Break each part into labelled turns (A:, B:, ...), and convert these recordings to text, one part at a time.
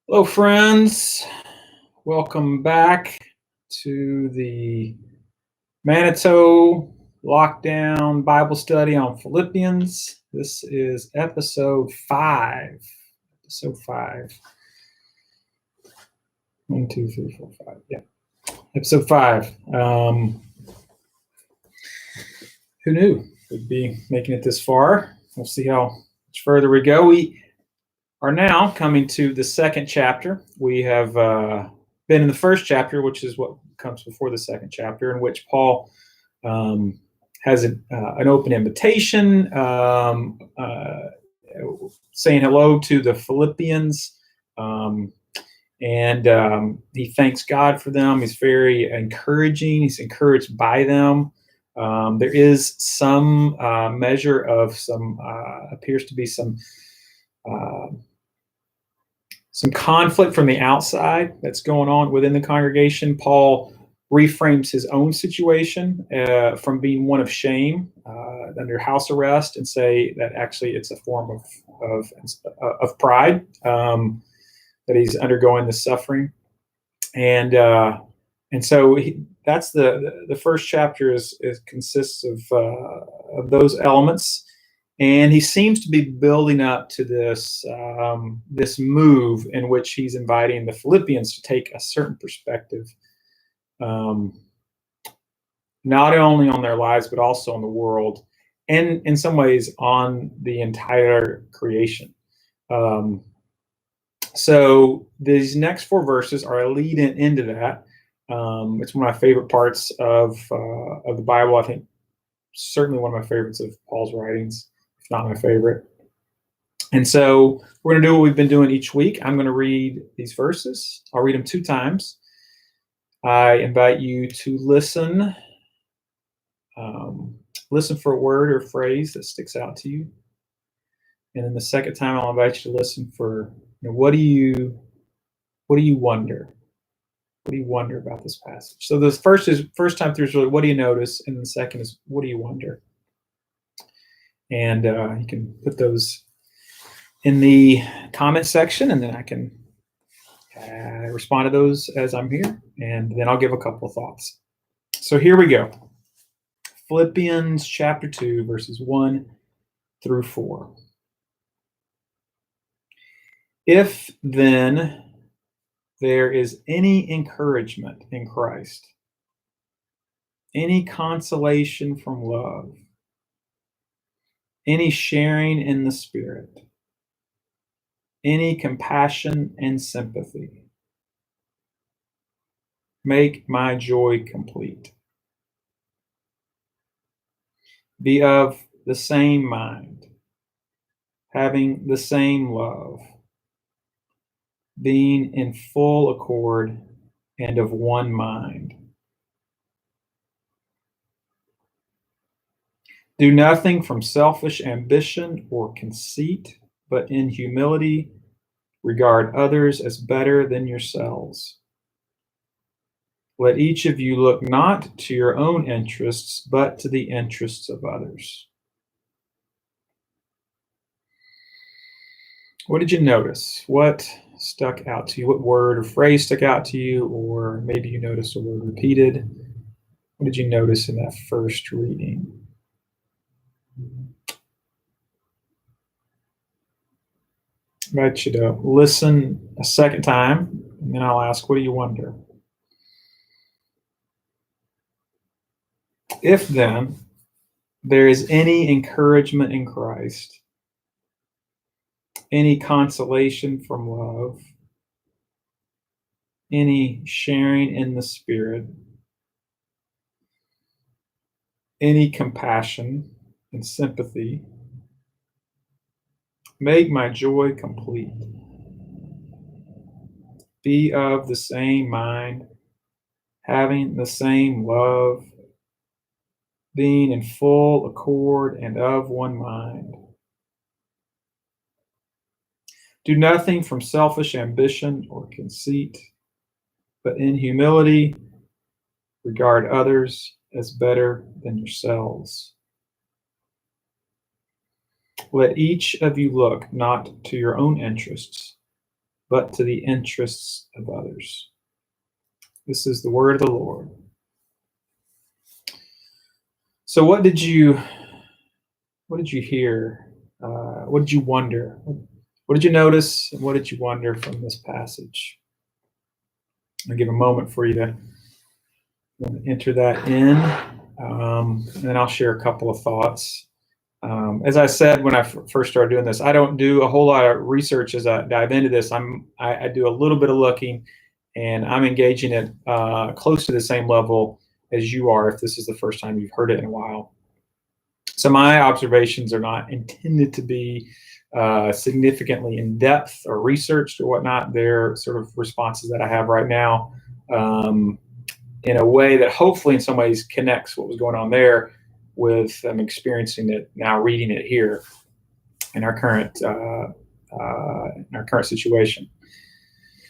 A: Hello, friends. Welcome back to the Manitou Lockdown Bible Study on Philippians. This is episode 5. Episode 5. 1, 2, 3, 4, 5. Yeah. Episode 5. Who knew we'd be making it this far? We'll see how much further we go. We are now coming to the second chapter. We have been in the first chapter, which is what comes before the second chapter, in which Paul has an open invitation, saying hello to the Philippians, and he thanks God for them. He's very encouraging. He's encouraged by them. There is some measure of appears to be some conflict from the outside that's going on within the congregation. Paul reframes his own situation from being one of shame under house arrest, and say that actually it's a form of pride, that he's undergoing the suffering, and so that's the first chapter consists of those elements. And he seems to be building up to this move in which he's inviting the Philippians to take a certain perspective, not only on their lives, but also on the world, and in some ways on the entire creation. So these next 4 verses are a lead into that. It's one of my favorite parts of the Bible. I think certainly one of my favorites of Paul's writings, if not my favorite. And so we're going to do what we've been doing each week. I'm going to read these verses. I'll read them 2 times. I invite you to listen for a word or phrase that sticks out to you. And then the second time, I'll invite you to listen for, what do you wonder? What do you wonder about this passage? So the first time through is really, what do you notice? And the second is, what do you wonder? And you can put those in the comment section, and then I can respond to those as I'm here, and then I'll give a couple of thoughts. So here we go. Philippians chapter 2, verses 1 through 4. If then there is any encouragement in Christ, any consolation from love, any sharing in the Spirit, any compassion and sympathy, make my joy complete. Be of the same mind, having the same love, being in full accord and of one mind. Do nothing from selfish ambition or conceit, but in humility regard others as better than yourselves. Let each of you look not to your own interests, but to the interests of others. What did you notice? What stuck out to you? What word or phrase stuck out to you? Or maybe you noticed a word repeated. What did you notice in that first reading? I invite you to listen a second time, and then I'll ask, what do you wonder? If then there is any encouragement in Christ, any consolation from love, any sharing in the Spirit, any compassion and sympathy, make my joy complete. Be of the same mind, having the same love, being in full accord and of one mind. Do nothing from selfish ambition or conceit, but in humility regard others as better than yourselves. Let each of you look not to your own interests, but to the interests of others. This is the word of the Lord. So what did you hear? What did you wonder? What did you notice? And what did you wonder from this passage? I'll give a moment for you to enter that in, and then I'll share a couple of thoughts. As I said when I first started doing this, I don't do a whole lot of research as I dive into this. I do a little bit of looking, and I'm engaging it close to the same level as you are if this is the first time you've heard it in a while. So my observations are not intended to be significantly in depth or researched or whatnot. They're sort of responses that I have right now in a way that hopefully in some ways connects what was going on there with experiencing it now, reading it here in our current situation.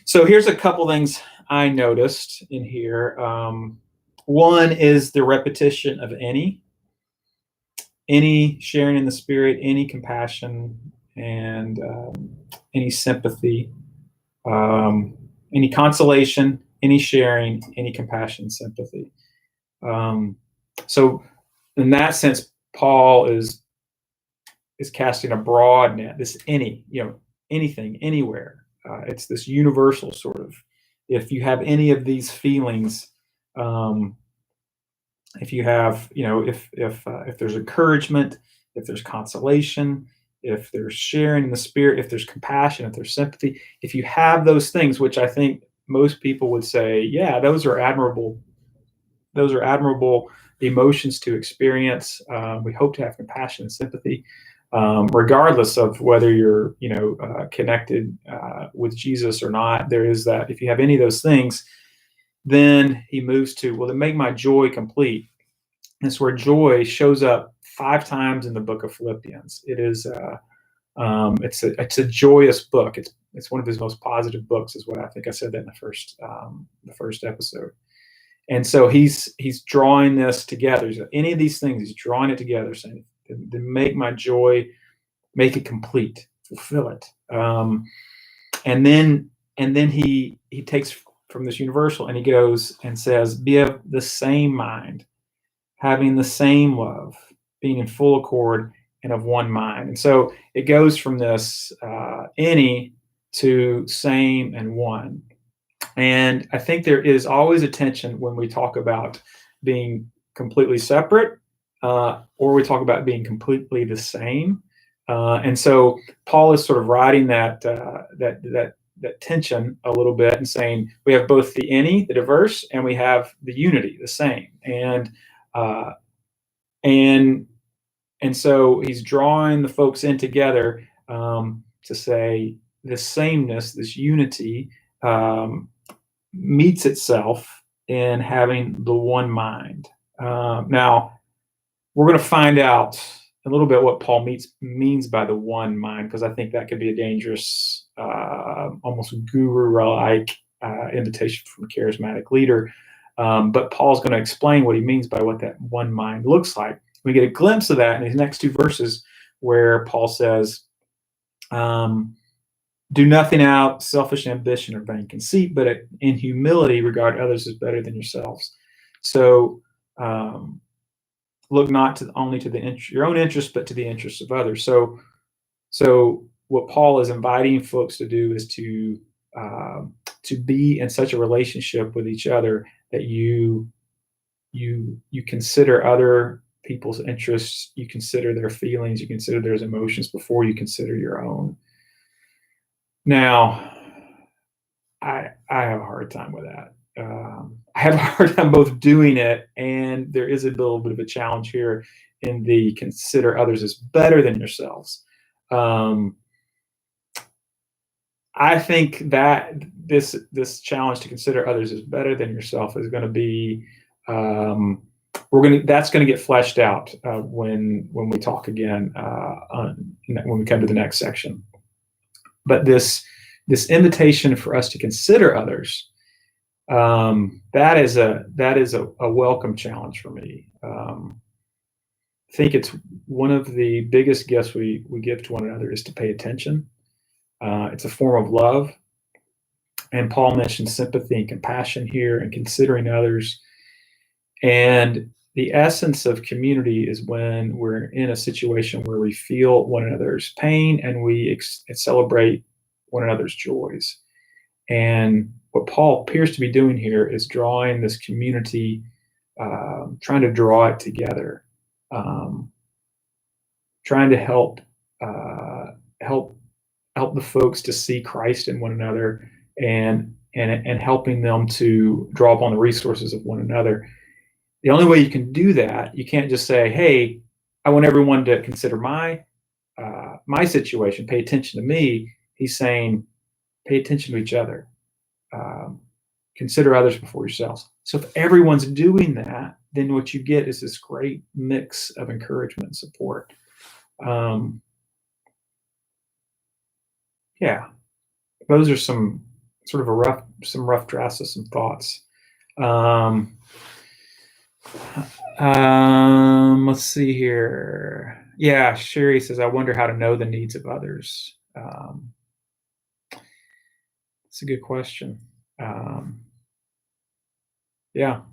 A: So here's a couple things I noticed in here. One is the repetition of any sharing in the Spirit, any compassion, and any sympathy, any consolation, any sharing, any compassion, sympathy. So in that sense, Paul is casting a broad net. This anything, anywhere. It's this universal sort of. If you have any of these feelings, if you have, if there's encouragement, if there's consolation, if there's sharing in the Spirit, if there's compassion, if there's sympathy, if you have those things, which I think most people would say, yeah, those are admirable. Those are admirable emotions to experience. We hope to have compassion and sympathy, regardless of whether you're, connected with Jesus or not. There is that. If you have any of those things, then he moves to, well, to make my joy complete. That's where joy shows up 5 times in the book of Philippians. It is, it's a joyous book. It's one of his most positive books, is what I think I said that in the first episode. And so he's drawing this together. Any of these things, he's drawing it together, saying, to make my joy, make it complete, fulfill it. And then he takes from this universal and he goes and says, be of the same mind, having the same love, being in full accord and of one mind. And so it goes from this any to same and one. And I think there is always a tension when we talk about being completely separate or we talk about being completely the same. And so Paul is sort of riding that tension a little bit and saying we have both the any, the diverse, and we have the unity, the same. And so he's drawing the folks in together to say this sameness, this unity, meets itself in having the one mind. Now, we're going to find out a little bit what Paul means by the one mind, because I think that could be a dangerous, almost guru-like invitation from a charismatic leader. But Paul's going to explain what he means by what that one mind looks like. We get a glimpse of that in these next 2 verses where Paul says, do nothing out selfish ambition or vain conceit, but in humility regard others as better than yourselves. So look not only to your own interests, but to the interests of others. So what Paul is inviting folks to do is to be in such a relationship with each other that you consider other people's interests, you consider their feelings, you consider their emotions before you consider your own. Now, I have a hard time with that. I have a hard time both doing it, and there is a little bit of a challenge here in the consider others as better than yourselves. I think that this challenge to consider others as better than yourself is going to be that's going to get fleshed out when we talk again when we come to the next section. But this invitation for us to consider others, that is a welcome challenge for me. I think it's one of the biggest gifts we give to one another is to pay attention. It's a form of love. And Paul mentioned sympathy and compassion here and considering others. And the essence of community is when we're in a situation where we feel one another's pain and we celebrate one another's joys. And what Paul appears to be doing here is drawing this community, trying to draw it together, trying to help the folks to see Christ in one another, and helping them to draw upon the resources of one another. The only way you can do that, you can't just say, "Hey, I want everyone to consider my situation, pay attention to me." He's saying, pay attention to each other. Consider others before yourselves. So if everyone's doing that, then what you get is this great mix of encouragement and support. Yeah, those are some sort of rough drafts of some thoughts. Let's see here. Yeah, Sherry says, I wonder how to know the needs of others. It's a good question. Yeah, I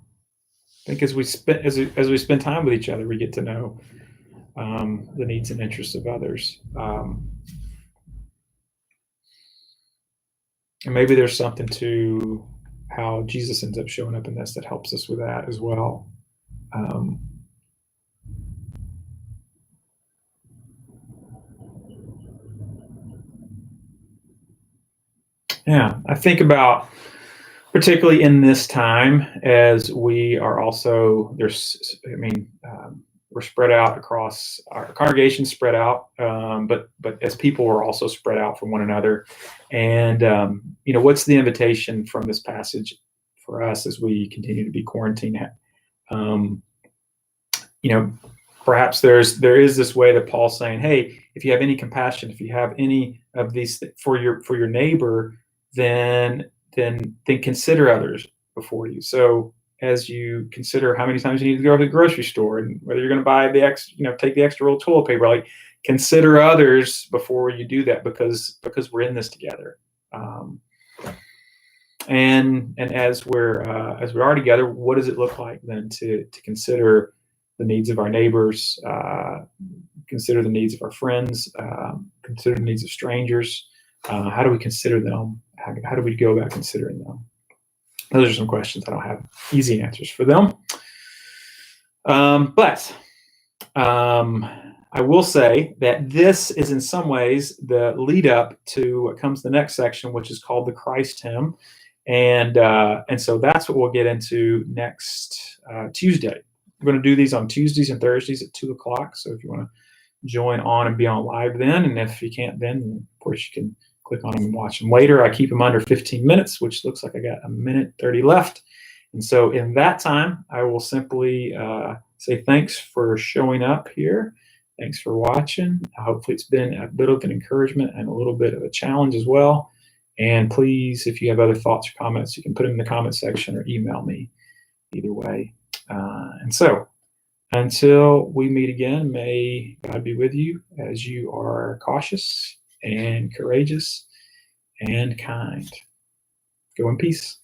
A: think as we spend time with each other, we get to know the needs and interests of others. And maybe there's something to how Jesus ends up showing up in this that helps us with that as well. Yeah, I think about, particularly in this time, as we are also, we're spread out across our congregation, spread out, but as people, we're also spread out from one another. And what's the invitation from this passage for us as we continue to be quarantined? Perhaps there is this way that Paul's saying, hey, if you have any compassion, if you have any of these for your neighbor, then consider others before you. So as you consider how many times you need to go to the grocery store and whether you're going to buy take the extra roll of toilet paper, like, consider others before you do that, because we're in this together. And as we are together, what does it look like then to consider the needs of our neighbors, consider the needs of our friends, consider the needs of strangers? How do we consider them? How do we go about considering them? Those are some questions. I don't have easy answers for them. But I will say that this is in some ways the lead up to what comes the next section, which is called the Christ hymn. And so that's what we'll get into next Tuesday. We're going to do these on Tuesdays and Thursdays at 2:00. So if you want to join on and be on live then, and if you can't then, of course, you can click on them and watch them later. I keep them under 15 minutes, which looks like I got 1:30 left. And so in that time, I will simply say thanks for showing up here. Thanks for watching. Hopefully it's been a bit of an encouragement and a little bit of a challenge as well. And please, if you have other thoughts or comments, you can put them in the comment section or email me. Either way. And so until we meet again, may God be with you as you are cautious and courageous and kind. Go in peace.